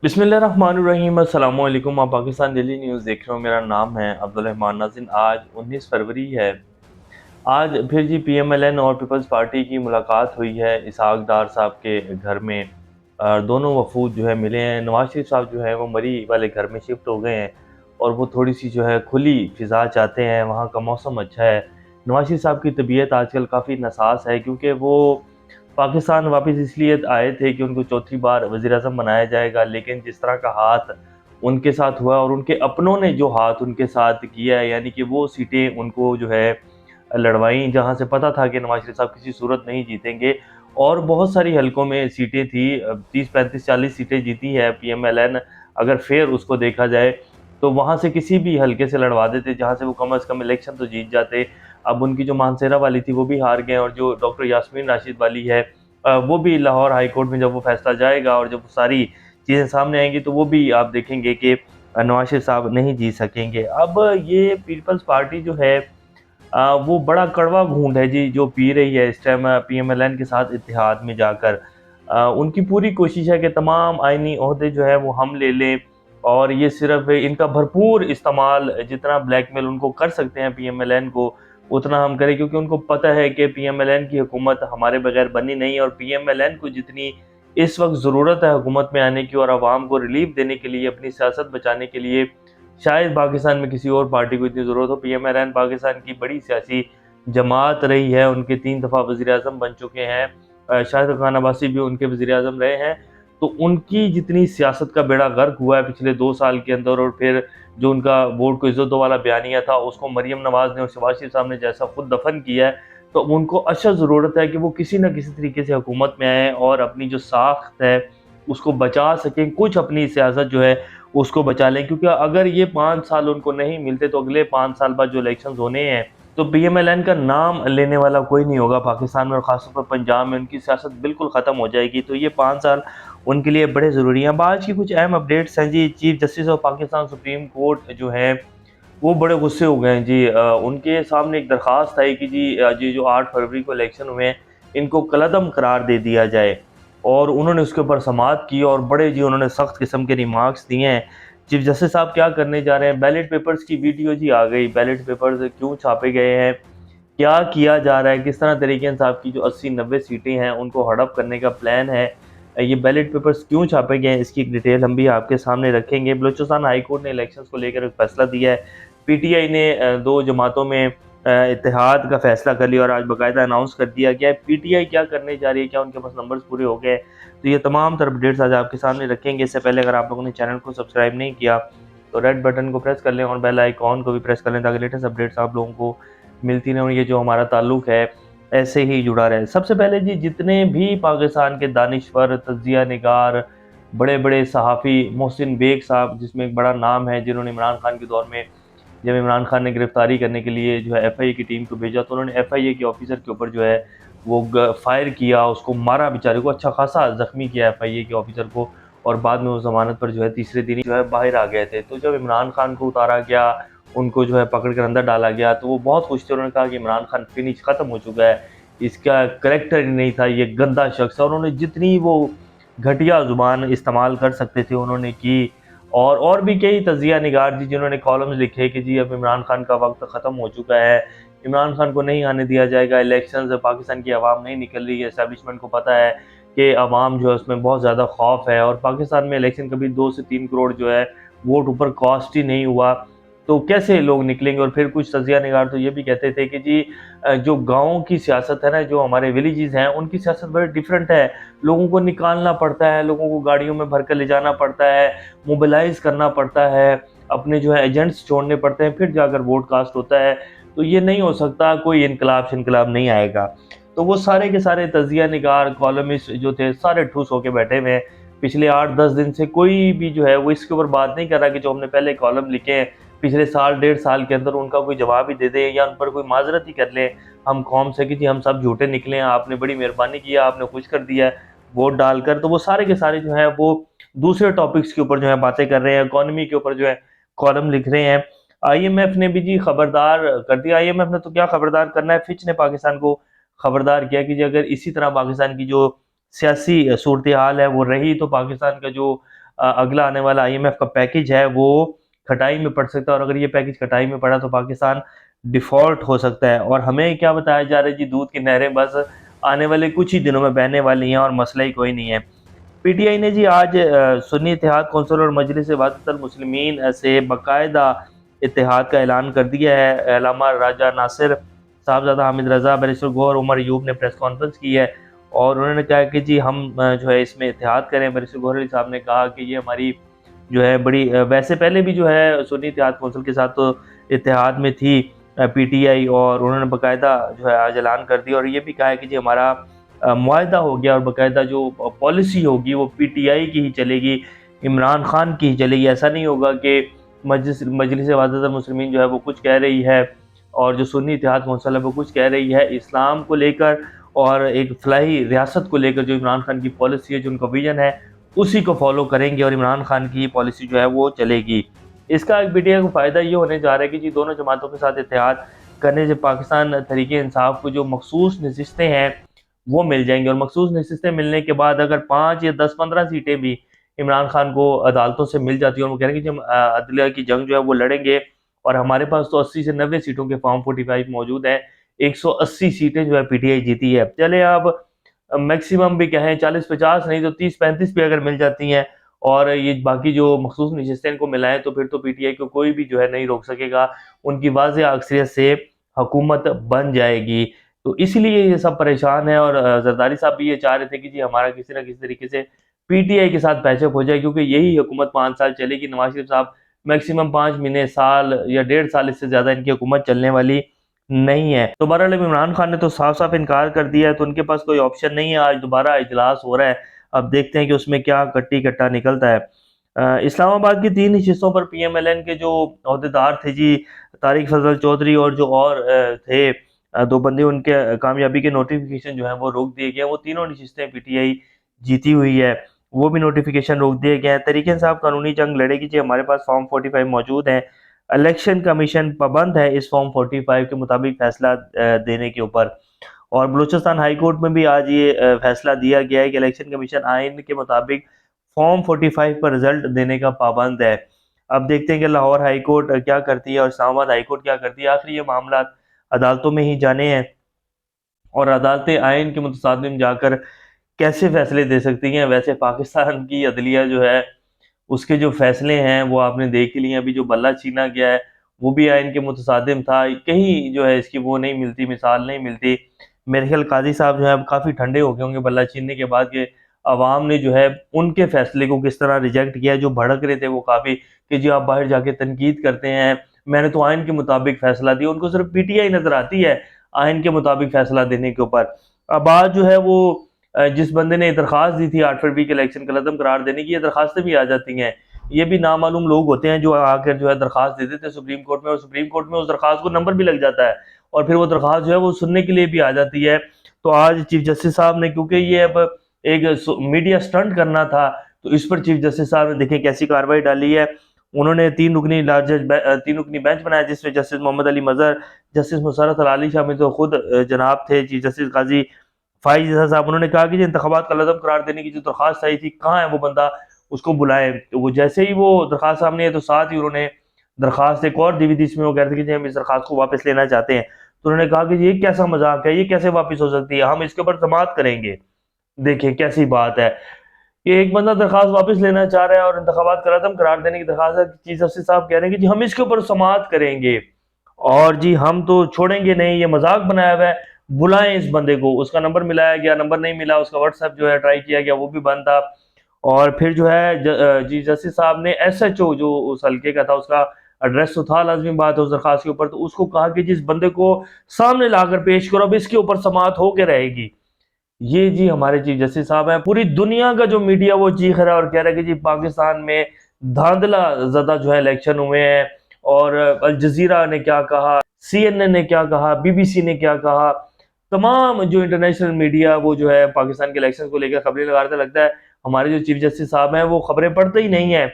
बिस्मिल्लाहिर्रहमानिर्रहीम अस्सलाम वालेकुम। आप पाकिस्तान डेली न्यूज़ देख रहे हो। मेरा नाम है अब्दुल रहमान नाज़रीन। आज 19 फरवरी है। आज फिर जी पीएमएलएन और पीपल्स पार्टी की मुलाकात हुई है इसहाक डार साहब के घर में। दोनों वफूद जो है मिले हैं। नवाज शरीफ साहब जो है वो मरी वाले घर में शिफ्ट हो गए हैं और वो थोड़ी सी जो है खुली फिजा चाहते हैं। वहाँ का मौसम अच्छा है। नवाज शरीफ साहब की तबीयत आजकल काफ़ी नासाज है क्योंकि वो पाकिस्तान वापस इसलिए आए थे कि उनको चौथी बार वज़ीर-ए-आज़म बनाया जाएगा, लेकिन जिस तरह का हाथ उनके साथ हुआ और उनके अपनों ने जो हाथ उनके साथ किया है, यानी कि वो सीटें उनको जो है लड़वाई जहाँ से पता था कि नवाज शरीफ साहब किसी सूरत नहीं जीतेंगे। और बहुत सारी हलकों में सीटें थी, 30 35 40 सीटें जीती है पीएमएलएन। अगर फिर उसको देखा जाए तो वहाँ से किसी भी हलके से लड़वा देते जहाँ से वो कम अज़ कम इलेक्शन तो जीत जाते। अब उनकी जो मानसेरा वाली थी वो भी हार गए और जो डॉक्टर यास्मीन राशिद वाली है वो भी लाहौर हाई कोर्ट में जब वो फैसला जाएगा और जब वो सारी चीज़ें सामने आएंगी तो वो भी आप देखेंगे कि नवाज शरीफ साहब नहीं जीत सकेंगे। अब ये पीपल्स पार्टी जो है वो बड़ा कड़वा घूंट है जी जो पी रही है इस टाइम पीएमएलएन के साथ इत्तेहाद में जाकर। उनकी पूरी कोशिश है कि तमाम आईनी ओहदे जो है वो हम ले लें और ये सिर्फ इनका भरपूर इस्तेमाल, जितना ब्लैकमेल उनको कर सकते हैं पीएमएलएन को उतना हम करें, क्योंकि उनको पता है कि पीएमएलएन की हुकूमत हमारे बगैर बनी नहीं और पीएमएलएन को जितनी इस वक्त ज़रूरत है हुकूमत में आने की और आवाम को रिलीफ देने के लिए, अपनी सियासत बचाने के लिए, शायद पाकिस्तान में किसी और पार्टी को इतनी ज़रूरत हो। पीएमएलएन पाकिस्तान की बड़ी सियासी जमात रही है, उनके 3 दफ़ा वज़ीर-ए-आज़म बन चुके हैं। शाहिद खान अब्बासी भी उनके वज़ीर-ए-आज़म रहे हैं। तो उनकी जितनी सियासत का बेड़ा गर्क हुआ है पिछले 2 साल के अंदर, और फिर जो उनका वोट को इज़्ज़त दो वाला बयानिया था उसको मरियम नवाज़ ने और शहबाज शरीफ साहब ने जैसा खुद दफन किया है, तो उनको अशद ज़रूरत है कि वो किसी न किसी तरीके से हुकूमत में आएँ और अपनी जो साख्त है उसको बचा सकें, कुछ अपनी सियासत जो है उसको बचा लें। क्योंकि अगर ये 5 साल उनको नहीं मिलते तो अगले 5 साल बाद जो इलेक्शंस होने हैं तो पीएमएलएन का नाम लेने वाला कोई नहीं होगा पाकिस्तान में, और ख़ासतौर पर पंजाब में उनकी सियासत बिल्कुल ख़त्म हो जाएगी। तो ये 5 साल उनके लिए बड़े ज़रूरी हैं। अब आज की कुछ अहम अपडेट्स हैं जी। Chief justice of Pakistan supreme court जो है वो बड़े गुस्से हो गए हैं जी। उनके सामने एक दरख्वास्त आई कि जी ये जो 8 फरवरी को इलेक्शन हुए हैं इनको कलअदम करार दे दिया जाए, और उन्होंने उसके ऊपर समाअत की और बड़े जी उन्होंने सख्त किस्म के रिमार्क्स दिए हैं। चीफ जस्टिस साहब क्या करने जा रहे हैं, बैलेट पेपर्स की वीडियो जी आ गई। बैलेट पेपर्स क्यों छापे गए हैं, क्या किया जा रहा है, किस तरह तरीके इंसाफ की जो 80-90 सीटें हैं उनको हड़प करने का प्लान है, ये बैलेट पेपर्स क्यों छापे गए हैं, इसकी एक डिटेल हम भी आपके सामने रखेंगे। बलूचिस्तान हाई कोर्ट ने इलेक्शंस को लेकर एक फैसला दिया है। पीटीआई ने दो जमातों में इत्तेहाद का फैसला कर लिया और आज बाकायदा अनाउंस कर दिया गया है पीटीआई क्या करने जा रही है, क्या उनके पास नंबर्स पूरे हो गए। तो ये तमाम तरह अपडेट्स आज आपके सामने रखेंगे। इससे पहले अगर आप लोगों ने चैनल को सब्सक्राइब नहीं किया तो रेड बटन को प्रेस कर लें और बेल आइकॉन को भी प्रेस कर लें ताकि लेटेस्ट अपडेट्स आप लोगों को मिलती रहें और ये जो हमारा ताल्लुक है ऐसे ही जुड़ा रहे। सबसे पहले जी जितने भी पाकिस्तान के दानिश्वर, तज्जिया निगार, बड़े बड़े सहाफ़ी, मोहसिन बेग साहब जिसमें एक बड़ा नाम है, जिन्होंने इमरान खान के दौर में जब इमरान खान ने गिरफ्तारी करने के लिए जो है एफआईए की टीम को भेजा तो उन्होंने एफआईए के ऑफिसर के ऊपर जो है वो फायर किया, उसको मारा, बेचारे को अच्छा खासा जख्मी किया एफआईए के ऑफिसर को, और बाद में वो जमानत पर जो है तीसरे दिन ही जो है बाहर आ गए थे। तो जब इमरान खान को उतारा गया, उनको जो है पकड़ कर अंदर डाला गया, तो वो बहुत खुश थे। उन्होंने कहा कि इमरान खान फिनिश ख़त्म हो चुका है, इसका करेक्टर ही नहीं था, ये गंदा शख्स है। और उन्होंने जितनी वो घटिया ज़ुबान इस्तेमाल कर सकते थे उन्होंने की। और भी कई तजिया निगार जी जिन्होंने कॉलम्स लिखे कि जी अब इमरान खान का वक्त ख़त्म हो चुका है, इमरान खान को नहीं आने दिया जाएगा, इलेक्शन पाकिस्तान की आवाम नहीं निकल रही है, इस्टेब्लिशमेंट को पता है कि आवाम जो है उसमें बहुत ज़्यादा खौफ है और पाकिस्तान में इलेक्शन कभी 2 से 3 करोड़ जो है वोट ऊपर कॉस्ट ही नहीं हुआ, तो कैसे लोग निकलेंगे। और फिर कुछ तजिया निगार तो ये भी कहते थे कि जी जो गाँव की सियासत है ना, जो हमारे विलेजेस हैं उनकी सियासत बड़ी डिफरेंट है, लोगों को निकालना पड़ता है, लोगों को गाड़ियों में भर कर ले जाना पड़ता है, मोबिलाइज करना पड़ता है, अपने जो है एजेंट्स छोड़ने पड़ते हैं, फिर जाकर वोट कास्ट होता है। तो ये नहीं हो सकता, कोई इनकलाब शिनकलाब नहीं आएगा। तो वो सारे के सारे तजिया निगार कॉलमिस्ट जो थे सारे ठूस होके बैठे हुए हैं। पिछले 8-10 दिन से कोई भी जो है वो इसके ऊपर बात नहीं कर रहा कि जो हमने पहले कॉलम लिखे हैं पिछले साल 1.5 साल के अंदर उनका कोई जवाब ही दे दें या उन पर कोई माजरत ही कर लें हम कौम से कि जी हम सब झूठे निकले हैं, आपने बड़ी मेहरबानी किया, आपने खुश कर दिया है वोट डालकर। तो वो सारे के सारे जो है वो दूसरे टॉपिक्स के ऊपर जो है बातें कर रहे हैं, इकोनॉमी के ऊपर जो है कॉलम लिख रहे हैं। आईएमएफ ने भी जी खबरदार कर दिया। आईएमएफ ने तो क्या खबरदार करना है, फिच ने पाकिस्तान को खबरदार किया कि जी अगर इसी तरह पाकिस्तान की जो सियासी सूरत हाल है वो रही तो पाकिस्तान का जो अगला आने वाला IMF का पैकेज है वो खटाई में पड़ सकता है, और अगर ये पैकेज खटाई में पड़ा तो पाकिस्तान डिफ़ॉल्ट हो सकता है। और हमें क्या बताया जा रहा है जी, दूध की नहरें बस आने वाले कुछ ही दिनों में बहने वाली हैं और मसला ही कोई नहीं है। पीटीआई ने जी आज सुन्नी इत्तेहाद कौंसिल और मजलिस वहदतुल मुस्लिमीन से बाकायदा इत्तेहाद का ऐलान कर दिया है। अल्लामा राजा नासिर, साहबजादा हामिद रज़ा, बैरिस्टर गौहर उमर अयूब ने प्रेस कॉन्फ्रेंस की है और उन्होंने कहा कि जी हम जो है इसमें इत्तेहाद करें। बैरिस्टर गौहर अली साहब ने कहा कि ये हमारी जो है बड़ी वैसे पहले भी जो है सुन्नी इत्तेहाद कौंसिल के साथ तो इत्तेहाद में थी पीटीआई, और उन्होंने बाकायदा जो है आज ऐलान कर दिया और ये भी कहा है कि जी हमारा मुआहदा हो गया और बाकायदा जो पॉलिसी होगी वो पीटीआई की ही चलेगी, इमरान खान की ही चलेगी। ऐसा नहीं होगा कि मजलिस वहदतुल मुस्लिमीन जो है वो कुछ कह रही है और जो सुन्नी इत्तेहाद कौंसिल है वो कुछ कह रही है। इस्लाम को लेकर और एक फलाही रियासत को लेकर जो इमरान खान की पॉलिसी है, जो उनका विजन है, उसी को फॉलो करेंगे और इमरान खान की पॉलिसी जो है वो चलेगी। इसका एक पीटीआई को फ़ायदा ये होने जा रहा है कि जी दोनों जमातों के साथ इत्तेहाद करने से पाकिस्तान तहरीक-ए-इंसाफ को जो मखसूस नशिस्तें हैं वो मिल जाएंगी, और मखसूस नशिस्तें मिलने के बाद अगर 5 या 10-15 सीटें भी इमरान खान को अदालतों से मिल जाती है और वो कह रहे हैं कि हम अदलिया की जंग जो है वो लड़ेंगे, और हमारे पास तो 80 से 90 सीटों के फॉर्म 45 मौजूद हैं, 180 सीटें जो है पीटीआई जीती है। चले अब मैक्सिमम भी कहें 40-50 नहीं तो 30-35 भी अगर मिल जाती हैं और ये बाकी जो मखसूस नशिस्तें इनको मिलाएं तो फिर तो पीटीआई को कोई भी जो है नहीं रोक सकेगा, उनकी वाज़ेह अक्सरियत से हुकूमत बन जाएगी। तो इसलिए ये सब परेशान है और जरदारी साहब भी ये चाह रहे थे कि जी हमारा किसी न किसी तरीके से पीटीआई के साथ पैचअप हो जाए, क्योंकि यही हुकूमत 5 साल चलेगी। नवाज शरीफ साहब मैक्सिमम 5 महीने, साल या 1.5 साल, इससे ज़्यादा इनकी हुकूमत चलने वाली नहीं है। तो बहरहाल इमरान खान ने तो साफ-साफ इनकार कर दिया है, तो उनके पास कोई ऑप्शन नहीं है। आज दोबारा इजलास हो रहा है, अब देखते हैं कि उसमें क्या कट्टी-कट्टा निकलता है। इस्लामाबाद की 3 हिस्सों पर पीएमएलएन के जो ओहदेदार थे जी, तारिक फजल चौधरी और जो और थे 2 बंदे, उनके कामयाबी के नोटिफिकेशन जो है वो रोक दिए गए हैं। वो तीनों नशिस्तें पीटीआई जीती हुई है, वो भी नोटिफिकेशन रोक दिए गए हैं। तहरीक-ए-इंसाफ कानूनी जंग लड़ेगी जी, हमारे पास फॉर्म 45 मौजूद हैं। इलेक्शन कमीशन पाबंद है इस फॉर्म 45 के मुताबिक फैसला देने के ऊपर, और बलूचिस्तान हाई कोर्ट में भी आज ये फैसला दिया गया है कि इलेक्शन कमीशन आइन के मुताबिक फॉर्म 45 पर रिजल्ट देने का पाबंद है। अब देखते हैं कि लाहौर हाई कोर्ट क्या करती है और इस्लामाबाद हाई कोर्ट क्या करती है। आखिर ये मामला अदालतों में ही जाने हैं और अदालतें आइन के मुतसादिम जाकर कैसे फैसले दे सकती हैं। वैसे पाकिस्तान की अदलिया जो है उसके जो फैसले हैं वो आपने देख ही लिए। अभी जो बल्ला छीना गया है वो भी आइन के मुतसादिम था, कहीं जो है इसकी वो नहीं मिलती, मिसाल नहीं मिलती। मेरे ख्याल काजी साहब जो है अब काफ़ी ठंडे हो गए होंगे बल्ला छीनने के बाद, के अवाम ने जो है उनके फैसले को किस तरह रिजेक्ट किया। जो भड़क रहे थे वो काफ़ी कि जी आप बाहर जाके तनकीद करते हैं, मैंने तो आइन के मुताबिक फैसला दिया। उनको सिर्फ पीटीआई नजर आती है आइन के मुताबिक फैसला देने के ऊपर। अब आज जो है वो जिस बंदे ने दरख्वास्त दी थी 8 फरवरी के इलेक्शन का लदम करार देने की, ये दरखास्तें भी आ जाती हैं। ये भी नामालूम लोग होते हैं जो आकर जो है दरखास्त दे देते हैं सुप्रीम कोर्ट में, और सुप्रीम कोर्ट में उस दरखास्त को नंबर भी लग जाता है और फिर वो दरखास्त जो है वो सुनने के लिए भी आ जाती है। तो आज चीफ जस्टिस साहब ने, क्योंकि ये अब एक मीडिया स्टंट करना था, तो इस पर चीफ जस्टिस साहब ने देखें कैसी कार्रवाई डाली है। उन्होंने 3 रुकनी बेंच बनाया जिसमें जस्टिस मोहम्मद अली मजहर, जस्टिस मुशर्रफ अली शामिल, तो खुद जनाब थे चीफ जस्टिस काजी फाइज साहब। उन्होंने कहा कि इंतखाबात का लदम करार देने की जो दरखास्त आई थी, कहाँ है वो बंदा, उसको बुलाएं। तो वो जैसे ही वो दरखास्त सामने है तो साथ ही उन्होंने दरखास्त एक और दी हुई थी, इसमें वो कह रहे थे कि हम इस दरखास्त को वापस लेना चाहते हैं। तो उन्होंने कहा कि ये कैसा मजाक है, ये कैसे वापस हो सकती है, हम इसके ऊपर समाअत करेंगे। देखिए कैसी बात है कि एक बंदा दरखास्त वापस लेना चाह रहा है और इंतखाबात का लदम करार देने की दरखास्त है। चीफ जस्टिस साहब कह रहे हैं कि जी हम इसके ऊपर समाअत करेंगे और जी हम तो छोड़ेंगे नहीं, ये मजाक बनाया हुआ है, बुलाएं इस बंदे को। उसका नंबर मिलाया गया, नंबर नहीं मिला, उसका व्हाट्सएप जो है ट्राई किया गया, वो भी बंद था। और फिर जो है जी जस्टिस साहब ने एसएचओ जो उस हल्के का था, उसका एड्रेस तो था, लाजमी बात है उस दरखास्त के ऊपर, तो उसको कहा कि जिस बंदे को सामने लाकर पेश करो, अब इसके ऊपर समाअत होकर रहेगी। ये जी हमारे चीफ जस्टिस साहब हैं। पूरी दुनिया का जो मीडिया वो चीख रहा है और कह रहा है कि जी पाकिस्तान में धांधला ज़्यादा जो है इलेक्शन हुए हैं, और अल जजीरा ने क्या कहा, CNN ने क्या कहा, BBC ने क्या कहा, तमाम जो इंटरनेशनल मीडिया वो जो है पाकिस्तान के इलेक्शन को लेकर खबरें लगा रहा। लगता है हमारे जो चीफ जस्टिस साहब हैं वो खबरें पढ़ते ही नहीं है,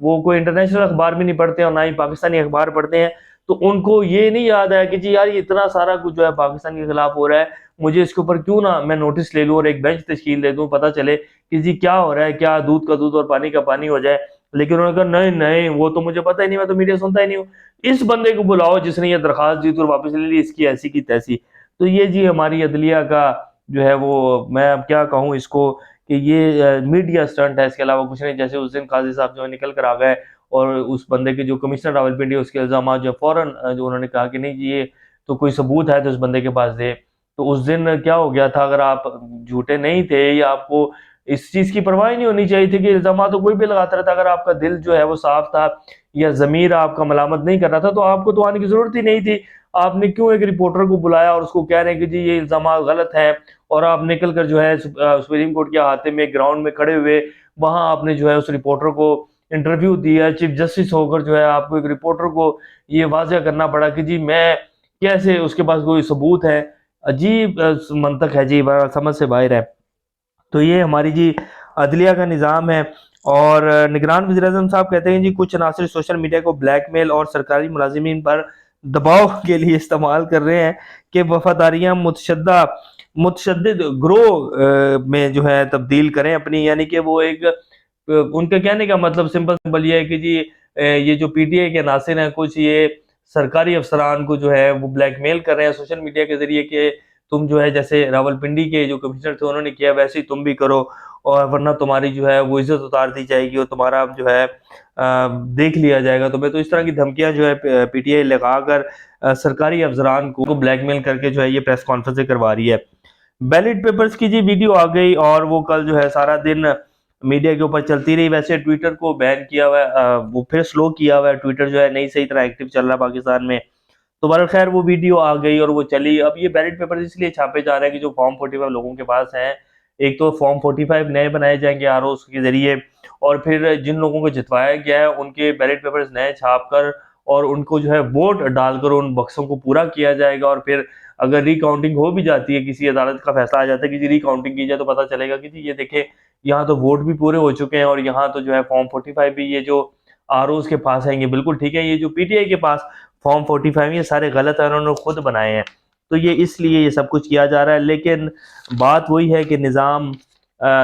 वो कोई इंटरनेशनल अखबार भी नहीं पढ़ते और ना ही पाकिस्तानी अखबार पढ़ते हैं। तो उनको ये नहीं याद आया कि जी यार ये इतना सारा कुछ जो है पाकिस्तान के खिलाफ हो रहा है, मुझे इसके ऊपर क्यों ना मैं नोटिस ले लूँ और एक बेंच तश्कील दे दूँ, पता चले कि जी क्या हो रहा है, क्या दूध का दूध और पानी का पानी हो जाए। लेकिन उन्होंने कहा नहीं नहीं, वो तो मुझे पता ही नहीं, मैं तो मीडिया सुनता ही नहीं हूँ। इस बंदे को बुलाओ जिसने ये दरखास्त दी थी और वापस ले ली, इसकी ऐसी की तैसी। तो ये जी हमारी अदलिया का जो है वो, मैं अब क्या कहूँ इसको, कि ये मीडिया स्टंट है, इसके अलावा कुछ नहीं। जैसे उस दिन काजी साहब जो है निकल कर आ गए और उस बंदे के जो कमिश्नर रावलपिंडी है उसके इल्जाम जो फौरन जो उन्होंने कहा कि नहीं जी ये तो कोई सबूत है तो उस बंदे के पास दे। तो उस दिन क्या हो गया था, अगर आप झूठे नहीं थे या आपको इस चीज की परवाह ही नहीं होनी चाहिए थी कि इल्जाम तो कोई भी लगाता रहता, अगर आपका दिल जो है वो साफ था या जमीर आपका मलामत नहीं कर रहा था, तो आपको तो आने की जरूरत ही नहीं थी। आपने क्यों एक रिपोर्टर को बुलाया और उसको कह रहे हैं कि जी ये इल्जाम गलत है, और आप निकल कर जो है सुप्रीम कोर्ट के अहाते में ग्राउंड में खड़े हुए वहां आपने जो है उस रिपोर्टर को इंटरव्यू दिया, चीफ जस्टिस होकर जो है आपको एक रिपोर्टर को ये वाजह करना पड़ा कि जी मैं कैसे, उसके पास कोई सबूत है। अजीब मंतक है जी, बड़ा समझ से बाहर है। तो ये हमारी जी अदलिया का निज़ाम है। और निगरान वज़ीर-ए-आज़म साहब कहते हैं जी कुछ अनासर सोशल मीडिया को ब्लैकमेल और सरकारी मुलाजिमीन पर दबाव के लिए इस्तेमाल कर रहे हैं कि वफादारियां मुतशद्दिद ग्रोह में जो है तब्दील करें अपनी, यानी कि वो एक उनके कहने का मतलब सिंपल सिंपल ये है कि जी ये जो पीटीआई के नासिर हैं कुछ, ये सरकारी अफसरान को जो है वो ब्लैकमेल कर रहे हैं सोशल मीडिया के जरिए कि तुम जो है जैसे रावलपिंडी के जो कमिश्नर थे उन्होंने किया वैसे ही तुम भी करो, और वरना तुम्हारी जो है वो इज्जत उतार दी जाएगी और तुम्हारा जो है देख लिया जाएगा तुम्हें। तो इस तरह की धमकियां जो है पीटीआई लगाकर सरकारी अफसरान को ब्लैकमेल करके जो है ये प्रेस कॉन्फ्रेंस करवा रही है। बैलेट पेपर्स की जी वीडियो आ गई और वो कल जो है सारा दिन मीडिया के ऊपर चलती रही। वैसे ट्विटर को बैन किया हुआ है, वो फिर स्लो किया हुआ है, ट्विटर जो है नहीं सही तरह एक्टिव चल रहा है पाकिस्तान में। तो बहरहाल खैर वो वीडियो आ गई और वो चली। अब ये बैलेट पेपर इसलिए छापे जा रहे हैं कि जो फॉर्म 45 लोगों के पास हैं, एक तो फॉर्म 45 नए बनाए जाएंगे आरओ के जरिए, और फिर जिन लोगों को जितवाया गया है उनके बैलेट पेपर्स नए छाप कर और उनको जो है वोट डालकर उन बक्सों को पूरा किया जाएगा। और फिर अगर रिकाउंटिंग हो भी जाती है, किसी अदालत का फैसला आ जाता है कि जी रिकाउंटिंग की जाए, तो पता चलेगा कि जी ये देखें यहाँ तो वोट भी पूरे हो चुके हैं और यहाँ तो जो है फॉर्म 45 भी ये जो आरओ के पास है ये बिल्कुल ठीक है, ये जो पीटीआई के पास फॉर्म 45 ये सारे गलत है, उन्होंने खुद बनाए हैं। तो ये इसलिए ये सब कुछ किया जा रहा है। लेकिन बात वही है कि निज़ाम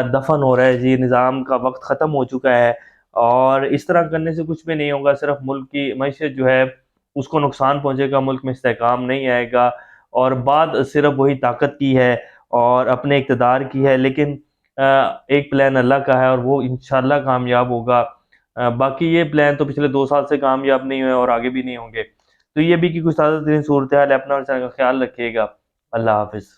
दफन हो रहा है जी, निज़ाम का वक्त ख़त्म हो चुका है और इस तरह करने से कुछ भी नहीं होगा, सिर्फ मुल्क की मईशत जो है उसको नुकसान पहुंचेगा, मुल्क में इस्तेहकाम नहीं आएगा। और बात सिर्फ वही ताकत की है और अपने इक़्तिदार की है, लेकिन एक प्लान अल्लाह का है और वो इंशाअल्लाह कामयाब होगा। बाकी ये प्लान तो पिछले 2 साल से कामयाब नहीं हुए और आगे भी नहीं होंगे। तो ये भी कि कुछ ताज़ा तरीन सूरत हाल है, अपना और का ख्याल रखिएगा। अल्लाह हाफ़िज़।